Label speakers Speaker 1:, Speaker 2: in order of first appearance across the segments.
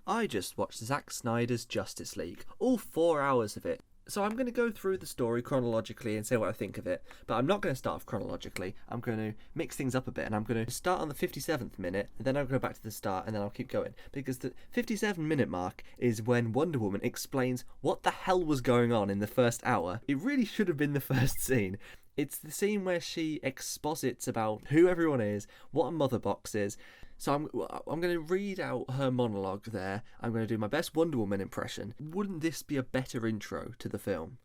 Speaker 1: I just watched Zack Snyder's Justice League, all 4 hours of it. So I'm going to go through the story chronologically and say what I think of it, but I'm not going to start off chronologically. I'm going to mix things up a bit, and I'm going to start on the 57th minute, and then I'll go back to the start, and then I'll keep going. Because the 57-minute mark is when Wonder Woman explains what the hell was going on in the first hour. It really should have been the first scene. It's the scene where she exposits about who everyone is, what a mother box is. So I'm going to read out her monologue there. I'm going to do my best Wonder Woman impression. Wouldn't this be a better intro to the film?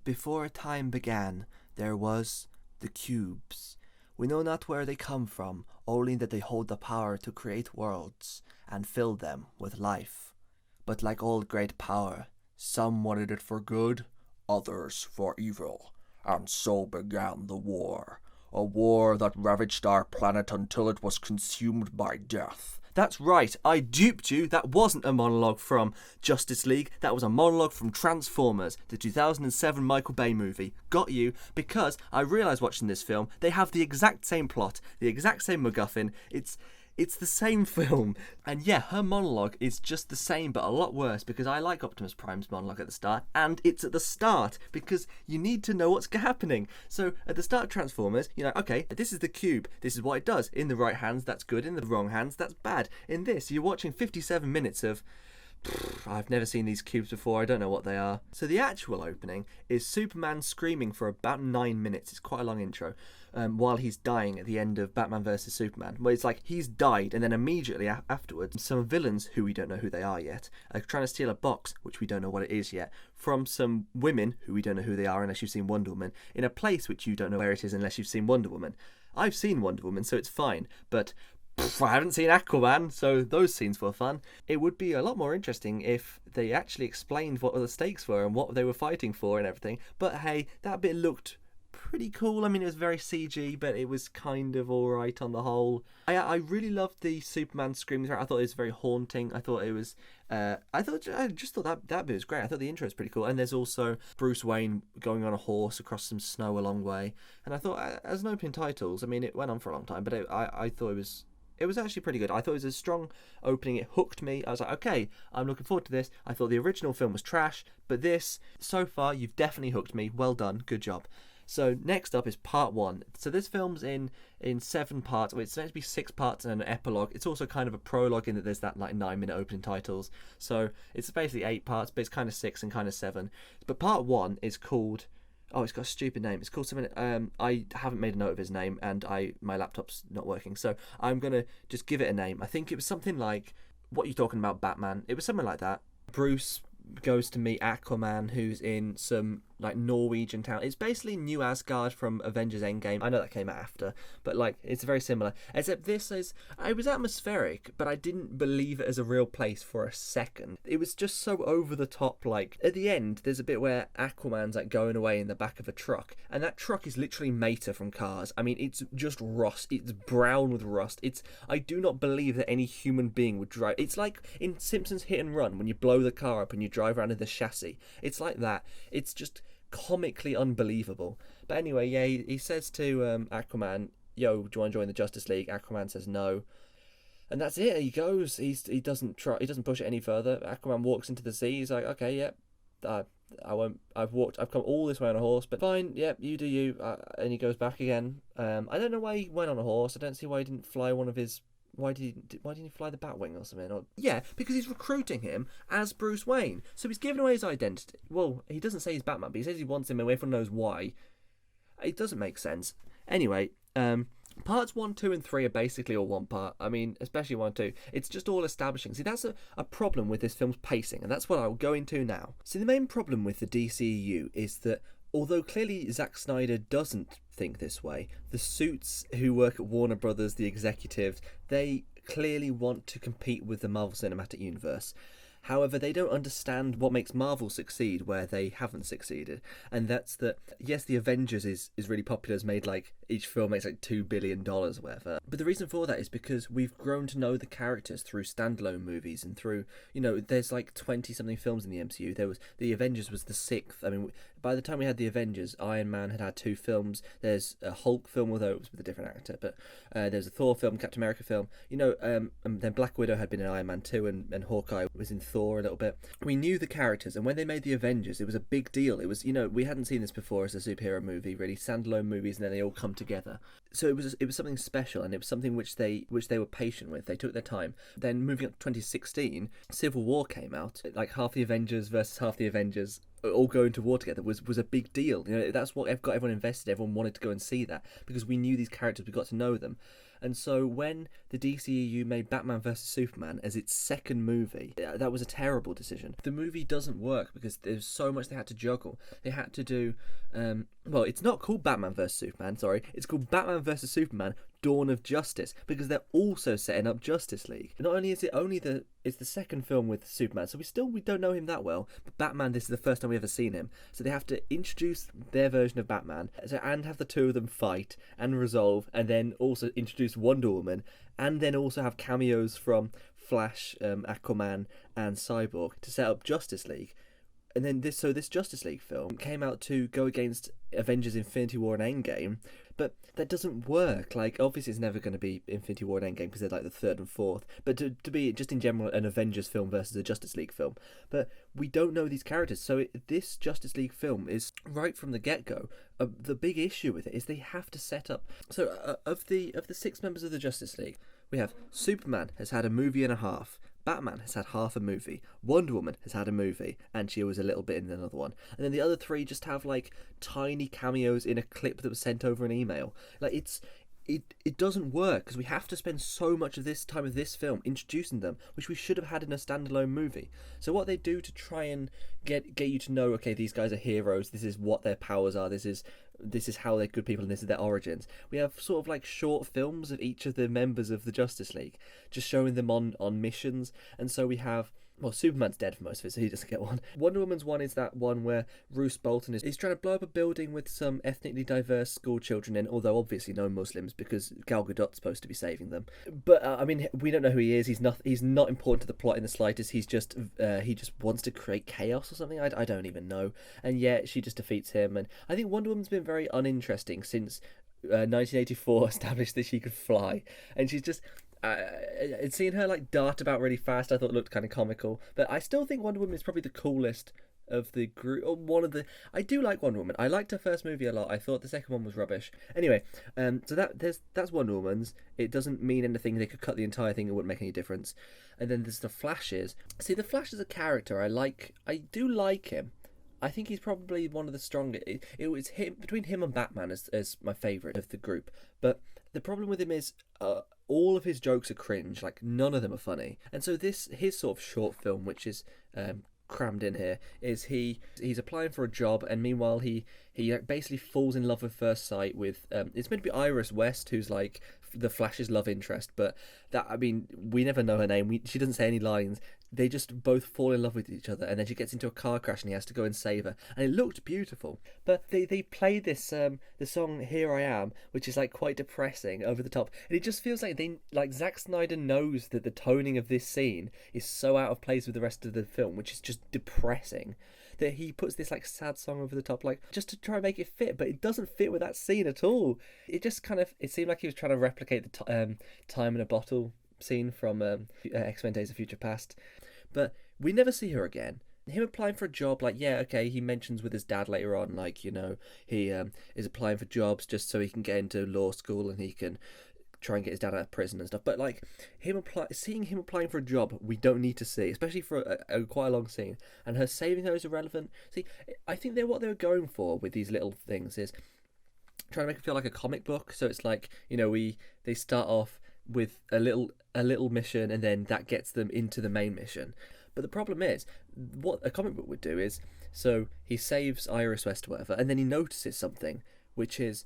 Speaker 1: Before time began, there was the cubes. We know not where they come from, only that they hold the power to create worlds and fill them with life. But like all great power, some wanted it for good, others for evil. And so began the war. A war that ravaged our planet until it was consumed by death. That's right, I duped you. That wasn't a monologue from Justice League. That was a monologue from Transformers, the 2007 Michael Bay movie. Got you, because I realised watching this film, they have the exact same plot, the exact same MacGuffin. It's the same film. And yeah, her monologue is just the same, but a lot worse, because I like Optimus Prime's monologue at the start, and it's at the start, because you need to know what's happening. So, at the start of Transformers, you're like, okay, this is the cube, this is what it does. In the right hands, that's good, in the wrong hands, that's bad. In this, you're watching 57 minutes of... I've never seen these cubes before, I don't know what they are. So the actual opening is Superman screaming for about 9 minutes. It's quite a long intro. While he's dying at the end of Batman vs Superman, where it's like he's died, and then immediately afterwards, some villains, who we don't know who they are yet, are trying to steal a box, which we don't know what it is yet, from some women, who we don't know who they are unless you've seen Wonder Woman, in a place which you don't know where it is unless you've seen Wonder Woman. I've seen Wonder Woman, so it's fine, but I haven't seen Aquaman, so those scenes were fun. It would be a lot more interesting if they actually explained what the stakes were and what they were fighting for and everything, but hey, that bit looked pretty cool. I mean, it was very CG, but it was kind of alright on the whole. I really loved the Superman screaming. I thought it was very haunting. I thought it was I just thought that bit was great. I thought the intro was pretty cool. And there's also Bruce Wayne going on a horse across some snow a long way. And I thought, as an opening titles, I mean, it went on for a long time, but I thought it was actually pretty good. I thought it was a strong opening. It hooked me. I was like, okay, I'm looking forward to this. I thought the original film was trash, but this, so far, you've definitely hooked me. Well done. Good job. So next up is part 1. So this film's in 7 parts. Well, it's meant to be 6 parts and an epilogue. It's also kind of a prologue in that there's that like 9-minute opening titles. So it's basically 8 parts, but it's kind of 6 and kind of 7. But part 1 is called... Oh, it's got a stupid name. It's called something... I haven't made a note of his name, and my laptop's not working. So I'm going to just give it a name. I think it was something like... What are you talking about, Batman? It was something like that. Bruce goes to meet Aquaman, who's in some like Norwegian town. It's basically New Asgard from Avengers Endgame. I know that came out after, but like it's very similar, except this is... it was atmospheric, but I didn't believe it as a real place for a second. It was just so over the top. Like at the end there's a bit where Aquaman's like going away in the back of a truck, and that truck is literally Mater from Cars. I mean, it's just rust. It's brown with rust. I do not believe that any human being would drive. It's like in Simpsons Hit and Run when you blow the car up and you drive around in the chassis. It's like that. It's just comically unbelievable. But anyway, yeah, he says to Aquaman, yo, do you want to join the Justice League? Aquaman says no, and that's it. He goes. He doesn't push it any further. Aquaman walks into the sea. He's like, okay, yeah, I won't. I've come all this way on a horse, but fine, yep, you do you. And he goes back again. I don't know why he went on a horse. I don't see why he didn't fly one of his... Why didn't he fly the Batwing or something? Yeah, because he's recruiting him as Bruce Wayne. So he's giving away his identity. Well, he doesn't say he's Batman, but he says he wants him, and everyone knows why. It doesn't make sense. Anyway, parts 1, 2, and 3 are basically all one part. I mean, especially 1 and 2. It's just all establishing. See, that's a problem with this film's pacing, and that's what I'll go into now. See, the main problem with the DCEU is that although clearly Zack Snyder doesn't think this way, the suits who work at Warner Brothers, the executives, they clearly want to compete with the Marvel Cinematic Universe. However, they don't understand what makes Marvel succeed where they haven't succeeded. And that's that, yes, the Avengers is really popular, has made like each film makes like $2 billion or whatever. But the reason for that is because we've grown to know the characters through standalone movies and through, there's like 20 something films in the MCU. There was the Avengers was the sixth. I mean, by the time we had the Avengers, Iron Man had two films. There's a Hulk film, although it was with a different actor, but there's a Thor film, Captain America film. And then Black Widow had been in Iron Man 2, and Hawkeye was in Thor a little bit. We knew the characters, and when they made the Avengers, it was a big deal. It was, we hadn't seen this before as a superhero movie, really, standalone movies, and then they all come together. So it was something special, and it was something which they were patient with. They took their time. Then moving up to 2016, Civil War came out. Like half the Avengers versus half the Avengers all going to war together was a big deal. That's what got everyone invested. Everyone wanted to go and see that because we knew these characters, we got to know them. And so when the DCEU made Batman vs Superman as its second movie, that was a terrible decision. The movie doesn't work because there's so much they had to juggle. They had to do, it's not called Batman vs Superman, sorry. It's called Batman vs Superman Dawn of Justice, because they're also setting up Justice League. Not only is it it's the second film with Superman, so we don't know him that well, but Batman, this is the first time we've ever seen him. So they have to introduce their version of Batman, and have the two of them fight and resolve, and then also introduce Wonder Woman, and then also have cameos from Flash, Aquaman, and Cyborg to set up Justice League. And then this Justice League film came out to go against Avengers Infinity War and Endgame, but that doesn't work. Like, obviously it's never going to be Infinity War and Endgame because they're like the third and fourth, but to be just in general an Avengers film versus a Justice League film. But we don't know these characters, so this Justice League film is right from the get-go. The big issue with it is they have to set up. So of the 6 members of the Justice League, we have Superman has had a movie and a half. Batman has had half a movie. Wonder Woman has had a movie, and she was a little bit in another one. And then the other 3 just have like tiny cameos in a clip that was sent over an email. Like it doesn't work because we have to spend so much of this time of this film introducing them, which we should have had in a standalone movie. So what they do to try and get you to know, okay, these guys are heroes. This is what their powers are. This is how they're good people, and this is their origins. We have sort of like short films of each of the members of the Justice League, just showing them on missions. And so we have, well, Superman's dead for most of it, so he doesn't get one. Wonder Woman's one is that one where Bruce Bolton is trying to blow up a building with some ethnically diverse school children in, although obviously no Muslims because Gal Gadot's supposed to be saving them. But I mean, we don't know who he is. He's not important to the plot in the slightest. He just wants to create chaos or something. I don't even know. And yet she just defeats him. And I think Wonder Woman's been very uninteresting since 1984 established that she could fly, and she's just. Seeing her like dart about really fast, I thought looked kind of comical. But I still think Wonder Woman is probably the coolest of the group, or one of the. I do like Wonder Woman. I liked her first movie a lot. I thought the second one was rubbish. Anyway, so that's Wonder Woman's. It doesn't mean anything. They could cut the entire thing; it wouldn't make any difference. And then there's the Flashes. See, the Flash is a character I like. I do like him. I think he's probably one of the strongest. It's him between him and Batman as my favourite of the group. But the problem with him is all of his jokes are cringe. Like, none of them are funny. And so his sort of short film, which is crammed in here, is he's applying for a job, and meanwhile he basically falls in love at first sight with it's meant to be Iris West, who's like the Flash's love interest, but that, I mean, we never know her name. She doesn't say any lines. They just both fall in love with each other, and then she gets into a car crash and he has to go and save her, and it looked beautiful. But they play this the song Here I Am, which is like quite depressing, over the top, and it just feels like Zack Snyder knows that the toning of this scene is so out of place with the rest of the film, which is just depressing, that he puts this like sad song over the top, like just to try and make it fit, but it doesn't fit with that scene at all. It just it seemed like he was trying to replicate the time in a bottle scene from X-Men Days of Future Past. But we never see her again. Him applying for a job, like, yeah, okay, he mentions with his dad later on, like, he is applying for jobs just so he can get into law school and he can try and get his dad out of prison and stuff. But like seeing him applying for a job, we don't need to see, especially for a quite a long scene. And her saving her is irrelevant. See, I think what they were going for with these little things is trying to make it feel like a comic book. So it's like, they start off with a little mission, and then that gets them into the main mission. But the problem is, what a comic book would do is, so he saves Iris West or whatever, and then he notices something which is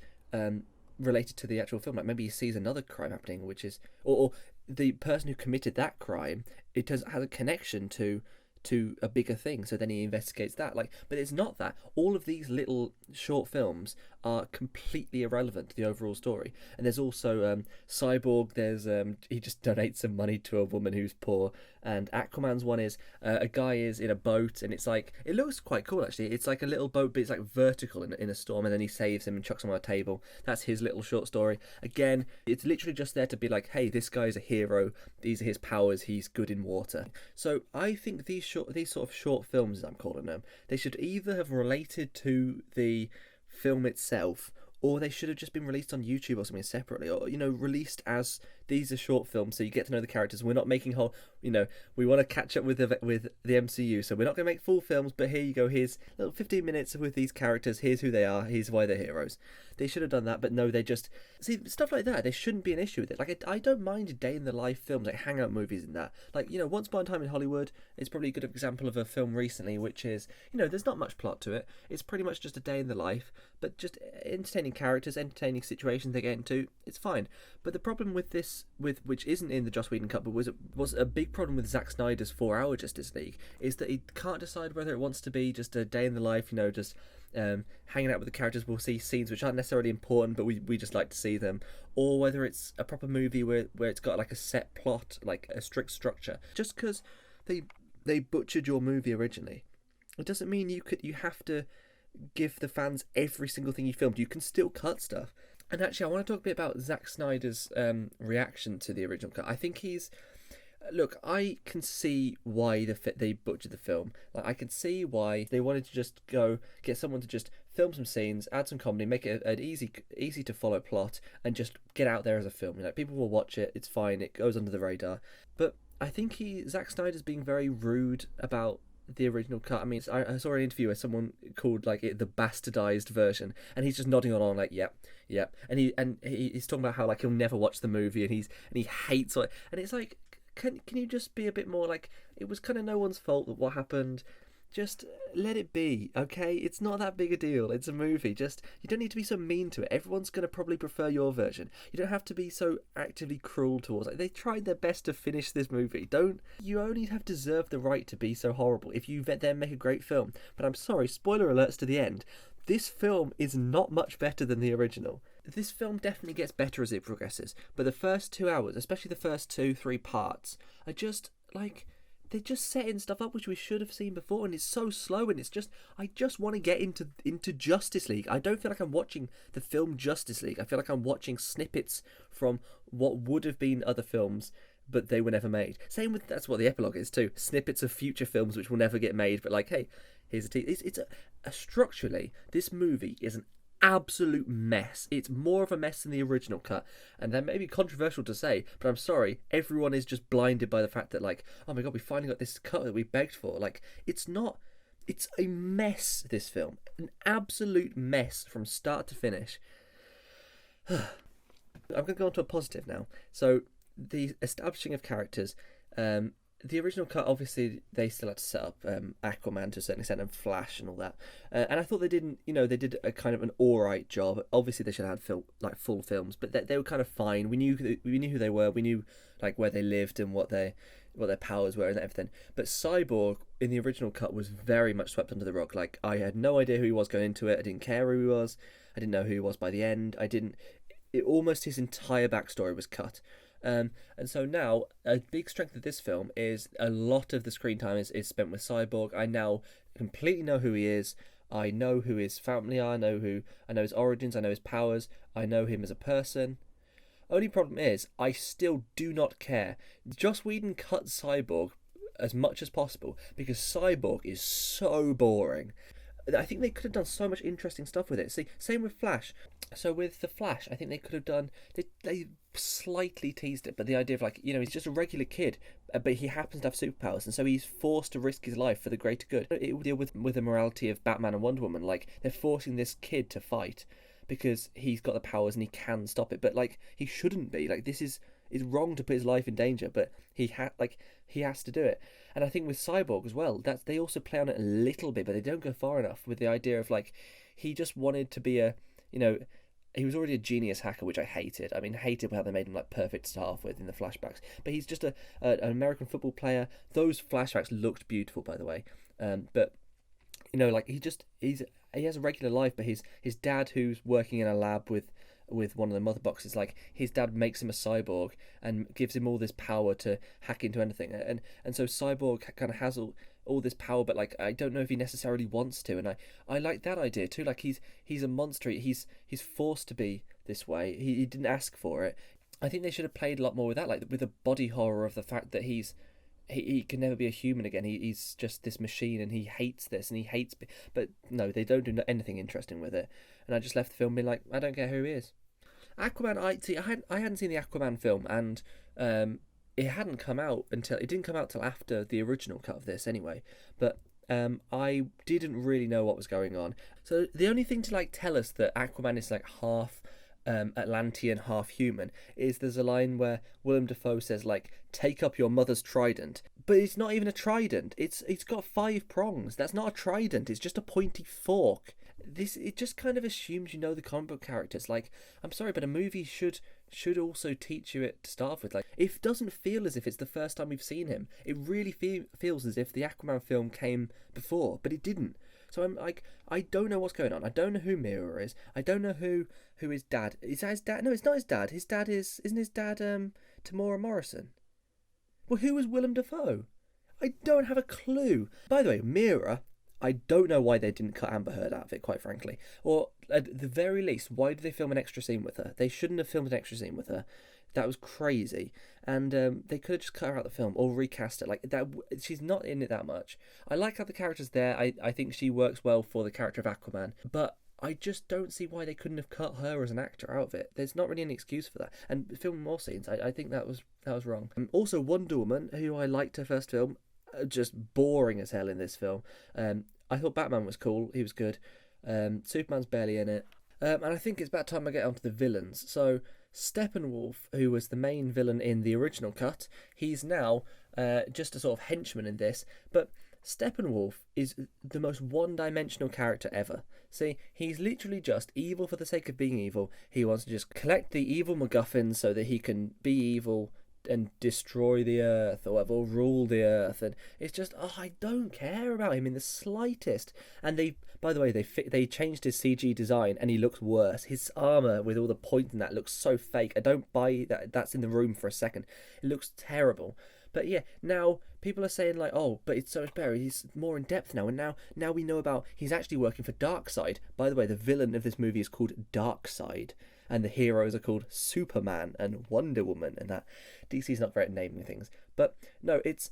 Speaker 1: related to the actual film. Like maybe he sees another crime happening, which is, or the person who committed that crime, has a connection to to a bigger thing, so then he investigates that. Like, but it's not that. All of these little short films are completely irrelevant to the overall story. And there's also Cyborg. There's he just donates some money to a woman who's poor. And Aquaman's one is a guy is in a boat, and it's like, it looks quite cool actually. It's like a little boat, but it's like vertical in a storm, and then he saves him and chucks him on a table. That's his little short story. Again, it's literally just there to be like, hey, this guy's a hero. These are his powers. He's good in water. So I think these sort of short films, as I'm calling them, they should either have related to the film itself, or they should have just been released on YouTube or something separately, or released as these are short films, so you get to know the characters. We're not making whole, we want to catch up with the MCU, so we're not going to make full films, but here you go, here's little 15 minutes with these characters, here's who they are, here's why they're heroes. They should have done that, but no, they just, see, stuff like that, there shouldn't be an issue with it. Like, I don't mind a day in the life films, like hangout movies and that. Like, Once Upon a Time in Hollywood is probably a good example of a film recently, which is, there's not much plot to it. It's pretty much just a day in the life, but just entertaining characters, entertaining situations they get into. It's fine. But the problem with this, which isn't in the Joss Whedon cut, but was a big problem with Zack Snyder's 4-hour Justice League, is that he can't decide whether it wants to be just a day in the life, just hanging out with the characters. We'll see scenes which aren't necessarily important, but we just like to see them, or whether it's a proper movie where it's got like a set plot, like a strict structure. Just because they butchered your movie originally, it doesn't mean you have to give the fans every single thing you filmed. You can still cut stuff. And actually, I want to talk a bit about Zack Snyder's reaction to the original cut. I think look, I can see why they butchered the film. Like, I can see why they wanted to just go get someone to just film some scenes, add some comedy, make it an easy to follow plot, and just get out there as a film. People will watch it. It's fine. It goes under the radar. But I think Zack Snyder's being very rude about the original cut. I mean, I saw an interview where someone called like it the bastardized version, and he's just nodding along like, yep. And he's talking about how like he'll never watch the movie, and he hates it. And it's like, can you just be a bit more like, it was kind of no one's fault that what happened. Just let it be, okay? It's not that big a deal. It's a movie. Just, you don't need to be so mean to it. Everyone's going to probably prefer your version. You don't have to be so actively cruel towards it. They tried their best to finish this movie. You only have deserved the right to be so horrible if you let them make a great film. But I'm sorry, spoiler alerts to the end. This film is not much better than the original. This film definitely gets better as it progresses. But the first 2 hours, especially the first 2-3 parts, are just like, they're just setting stuff up which we should have seen before, and it's so slow, and it's just, I just want to get into Justice League. I don't feel like I'm watching the film Justice League. I feel like I'm watching snippets from what would have been other films, but they were never made. Same with, that's what the epilogue is too. Snippets of future films which will never get made, but like, hey, here's a tease. It's structurally, this movie is an absolute mess. It's more of a mess than the original cut, and that may be controversial to say, but I'm sorry, everyone is just blinded by the fact that like, oh my god, we finally got this cut that we begged for. Like, it's a mess, this film, an absolute mess from start to finish. I'm going to go on to a positive now. So the establishing of characters, the original cut, obviously, they still had to set up Aquaman to a certain extent, and Flash and all that. And I thought they did a kind of an alright job. Obviously, they should have had full films, but they were kind of fine. We knew who they were. We knew like where they lived and what their powers were and everything. But Cyborg in the original cut was very much swept under the rug. Like, I had no idea who he was going into it. I didn't care who he was. I didn't know who he was by the end. Almost his entire backstory was cut. And so now a big strength of this film is a lot of the screen time is spent with Cyborg. I now completely know who he is. I know who his family are. I know his origins. I know his powers. I know him as a person. Only problem is, I still do not care. Joss Whedon cut Cyborg as much as possible because Cyborg is so boring. I think they could have done so much interesting stuff with it. See, same with Flash. So with the Flash, I think they could have done. They slightly teased it, but the idea of like, he's just a regular kid, but he happens to have superpowers, and so he's forced to risk his life for the greater good. It will deal with the morality of Batman and Wonder Woman. Like, they're forcing this kid to fight because he's got the powers and he can stop it, but like, he shouldn't be. Like, this is wrong to put his life in danger, but he has to do it. And I think with Cyborg as well, that they also play on it a little bit, but they don't go far enough with the idea of like, he just wanted to be he was already a genius hacker, which I hated. I mean, hated how they made him like perfect to start off with in the flashbacks. But he's just an American football player. Those flashbacks looked beautiful, by the way. But like he has a regular life, but his dad, who's working in a lab with one of the mother boxes, like his dad makes him a cyborg and gives him all this power to hack into anything, and so Cyborg kind of has all this power, but like I don't know if he necessarily wants to, and I like that idea too. Like he's a monster. He's forced to be this way. He didn't ask for it. I think they should have played a lot more with that, like with the body horror of the fact that he can never be a human again. He's just this machine, and he hates this, and he hates. But no, they don't do anything interesting with it. And I just left the film being like, I don't care who he is. Aquaman, I hadn't seen the Aquaman film, and it didn't come out till after the original cut of this anyway. But I didn't really know what was going on. So the only thing to like tell us that Aquaman is like half Atlantean, half human, is there's a line where Willem Dafoe says like, "Take up your mother's trident," but it's not even a trident. It's got 5 prongs. That's not a trident. It's just a pointy fork. It just kind of assumes you know the comic book characters. Like, I'm sorry, but a movie should also teach you it to start off with. Like, it doesn't feel as if it's the first time we've seen him. It really feels as if the Aquaman film came before, but it didn't. So I'm like, I don't know what's going on. I don't know who Mira is. I don't know who his dad is. That his dad? No, it's not his dad. His dad isn't his dad Tamora Morrison? Well, who is Willem Dafoe? I don't have a clue. By the way, Mira, I don't know why they didn't cut Amber Heard out of it, quite frankly. Or at the very least, why did they film an extra scene with her? They shouldn't have filmed an extra scene with her. That was crazy. And they could have just cut her out of the film or recast it. Like that, she's not in it that much. I like how the character's there. I think she works well for the character of Aquaman. But I just don't see why they couldn't have cut her as an actor out of it. There's not really any excuse for that. And filming more scenes, I think that was wrong. Also, Wonder Woman, who I liked her first film, just boring as hell in this film. I thought Batman was cool. He was good. Superman's barely in it. And I think it's about time I get onto the villains. So Steppenwolf, who was the main villain in the original cut, he's now just a sort of henchman in this. But Steppenwolf is the most one-dimensional character ever. See, he's literally just evil for the sake of being evil. He wants to just collect the evil MacGuffins so that he can be evil and destroy the earth or whatever, or rule the earth, and it's just I don't care about him in the slightest. And by the way, they changed his CG design and he looks worse. His armor with all the points and that looks so fake. I don't buy that's in the room for a second. It looks terrible. But yeah, now people are saying like, oh, but it's so much better. He's more in depth now, and now we know about he's actually working for Darkseid. By the way, the villain of this movie is called Darkseid, and the heroes are called Superman and Wonder Woman, and that DC's not very at naming things. But no, it's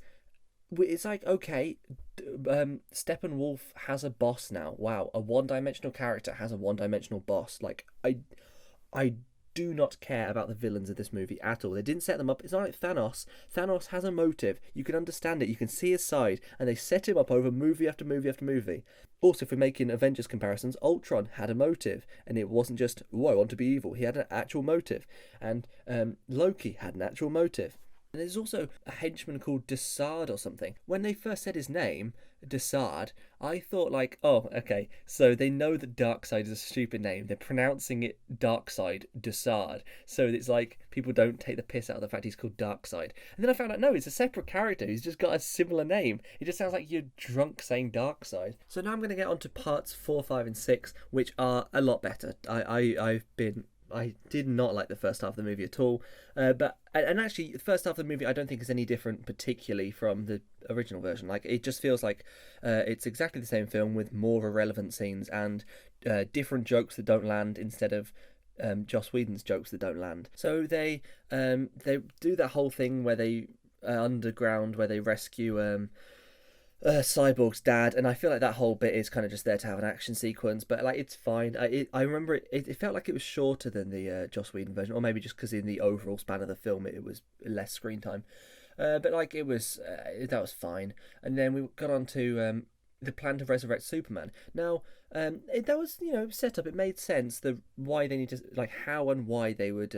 Speaker 1: like, okay, Steppenwolf has a boss now. Wow, a one-dimensional character has a one-dimensional boss. Like, I do not care about the villains of this movie at all. They didn't set them up. It's not like Thanos. Thanos has a motive. You can understand it. You can see his side. And they set him up over movie after movie after movie. Also, if we're making Avengers comparisons, Ultron had a motive. And it wasn't just, I want to be evil. He had an actual motive. And Loki had an actual motive. And there's also a henchman called Desard or something. When they first said his name, Desard, I thought like, oh, okay, so they know that Darkseid is a stupid name. They're pronouncing it Darkseid, Desard. So it's like people don't take the piss out of the fact he's called Darkseid. And then I found out, no, it's a separate character. He's just got a similar name. It just sounds like you're drunk saying Darkseid. So now I'm going to get on to parts 4, 5, and 6, which are a lot better. I did not like the first half of the movie at all, but actually the first half of the movie I don't think is any different particularly from the original version. Like, it just feels like it's exactly the same film with more irrelevant scenes and different jokes that don't land instead of Joss Whedon's jokes that don't land. So they do that whole thing where they underground where they rescue Cyborg's dad, and I feel like that whole bit is kind of just there to have an action sequence, but like it's fine. I remember it felt like it was shorter than the Joss Whedon version, or maybe just because in the overall span of the film it was less screen time, but like it was that was fine. And then we got on to the plan to resurrect Superman. Now that was set up. It made sense why they need to, like, how and why they would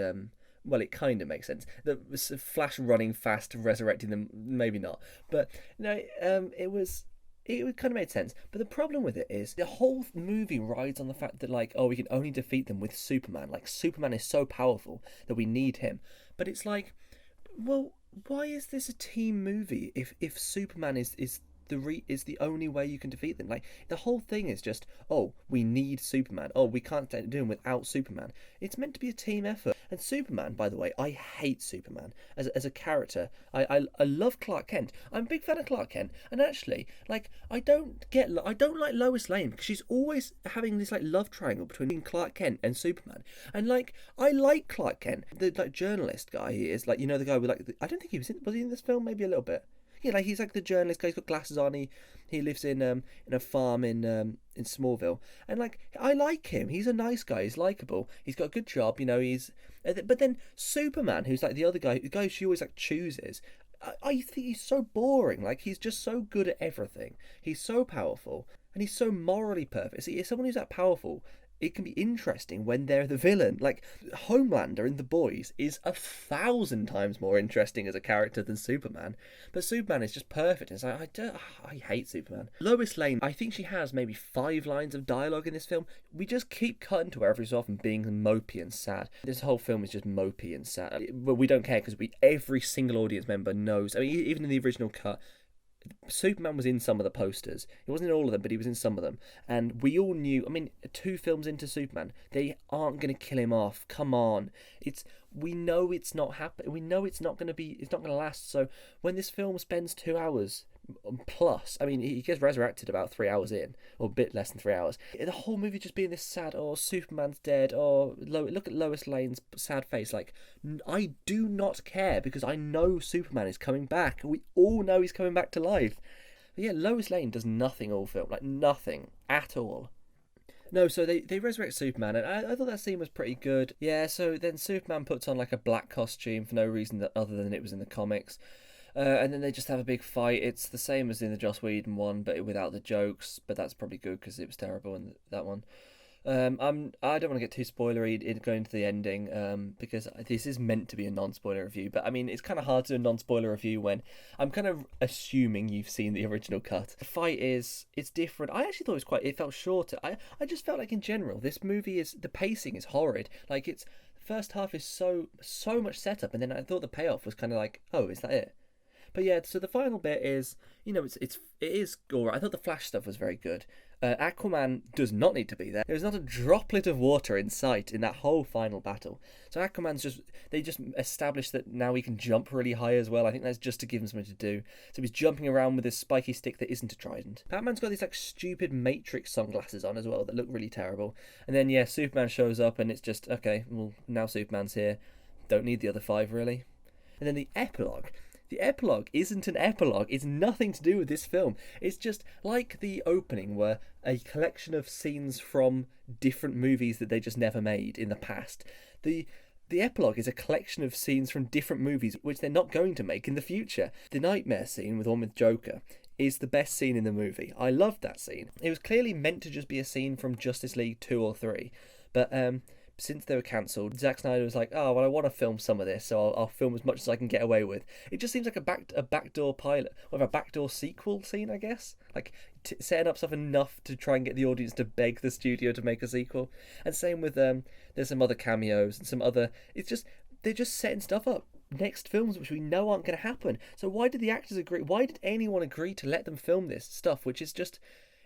Speaker 1: well, it kind of makes sense. The Flash running fast, resurrecting them, maybe not. But no, it was it kind of made sense. But the problem with it is the whole movie rides on the fact that, like, oh, we can only defeat them with Superman. Like, Superman is so powerful that we need him. But it's like, well, why is this a team movie if Superman is the only way you can defeat them? Like, the whole thing is just, oh, we need Superman. Oh, we can't do him without Superman. It's meant to be a team effort. And Superman, by the way, I hate Superman as a character. I love Clark Kent. I'm a big fan of Clark Kent. And actually, like, I don't like Lois Lane, because she's always having this, like, love triangle between Clark Kent and Superman. And, like, I like Clark Kent, the, like, journalist guy he is. Like, you know, the guy with, like, I don't think was he in this film? Maybe a little bit. Yeah, like, he's like the journalist guy. He's got glasses on. He lives in a farm in Smallville, and, like, I like him. He's a nice guy. He's likable. He's got a good job. You know, he's. But then Superman, who's like the other guy, the guy she always, like, chooses. I think he's so boring. Like, he's just so good at everything. He's so powerful, and he's so morally perfect. See, if someone who's that powerful, it can be interesting when they're the villain. Like, Homelander in The Boys is 1,000 times more interesting as a character than Superman. But Superman is just perfect. It's like, I hate Superman. Lois Lane, I think she has maybe 5 lines of dialogue in this film. We just keep cutting to her every so often being mopey and sad. This whole film is just mopey and sad. But we don't care, because every single audience member knows. I mean, even in the original cut, Superman was in some of the posters. He wasn't in all of them, but he was in some of them. And we all knew, I mean, 2 films into Superman, they aren't going to kill him off. Come on. We know it's not happening. We know it's not going to last. So when this film spends 2 hours plus, I mean, he gets resurrected about 3 hours in, or a bit less than 3 hours. The whole movie just being this sad, oh, Superman's dead, oh, look at Lois Lane's sad face. Like, I do not care, because I know Superman is coming back. We all know he's coming back to life. But yeah, Lois Lane does nothing all film, like, nothing at all. No, so they resurrect Superman, and I thought that scene was pretty good. Yeah, so then Superman puts on, like, a black costume for no reason other than it was in the comics. And then they just have a big fight. It's the same as in the Joss Whedon one, but without the jokes. But that's probably good, because it was terrible in that one. I don't want to get too spoilery in going to the ending, because this is meant to be a non-spoiler review. But I mean, it's kind of hard to do a non-spoiler review when I'm kind of assuming you've seen the original cut. The fight it's different. I actually thought it felt shorter. I just felt like, in general, this movie the pacing is horrid. Like, the first half is so much setup, and then I thought the payoff was kind of like, oh, is that it? But yeah, so the final bit is, you know, it is alright. I thought the Flash stuff was very good. Aquaman does not need to be there. There's not a droplet of water in sight in that whole final battle. So they just established that now he can jump really high as well. I think that's just to give him something to do. So he's jumping around with this spiky stick that isn't a trident. Batman's got these, like, stupid Matrix sunglasses on as well that look really terrible. And then, yeah, Superman shows up, and it's just, okay, well, now Superman's here. Don't need the other 5, really. And then the epilogue. The epilogue isn't an epilogue. It's nothing to do with this film. It's just like the opening, were a collection of scenes from different movies that they just never made in the past. The epilogue is a collection of scenes from different movies which they're not going to make in the future. The nightmare scene with Joker is the best scene in the movie. I loved that scene. It was clearly meant to just be a scene from Justice League 2 or 3, but since they were cancelled, Zack Snyder was like, oh, well, I want to film some of this, so I'll film as much as I can get away with. It just seems like a backdoor pilot, or a backdoor sequel scene, I guess. Like, setting up stuff enough to try and get the audience to beg the studio to make a sequel. And same with, there's some other cameos and some other, they're just setting stuff up. Next films which we know aren't going to happen. So why did the actors agree? Why did anyone agree to let them film this stuff, which is just...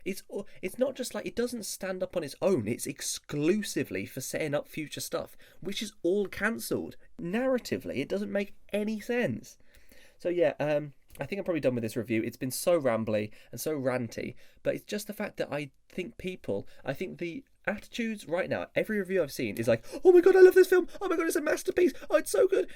Speaker 1: It's not just like, it doesn't stand up on its own. It's exclusively for setting up future stuff, which is all cancelled. Narratively, it doesn't make any sense. So yeah, I think I'm probably done with this review. It's been so rambly and so ranty, but it's just the fact that I think the attitudes right now, every review I've seen is like, oh my god, I love this film, oh my god, it's a masterpiece, oh, it's so good,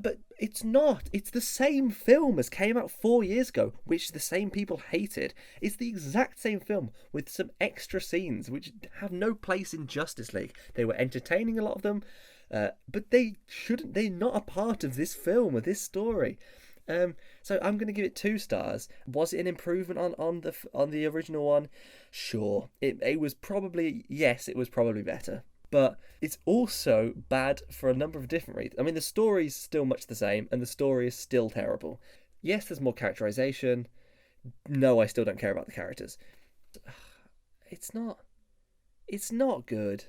Speaker 1: but it's not. It's the same film as came out 4 years ago, which the same people hated. It's the exact same film with some extra scenes which have no place in Justice League. They were entertaining, a lot of them, but they're not a part of this film or this story. So I'm going to give it 2 stars. Was it an improvement on the original one? Sure. It was probably, yes, it was probably better. But it's also bad for a number of different reasons. I mean, the story's still much the same, and the story is still terrible. Yes, there's more characterization. no, I still don't care about the characters. It's not. It's not good.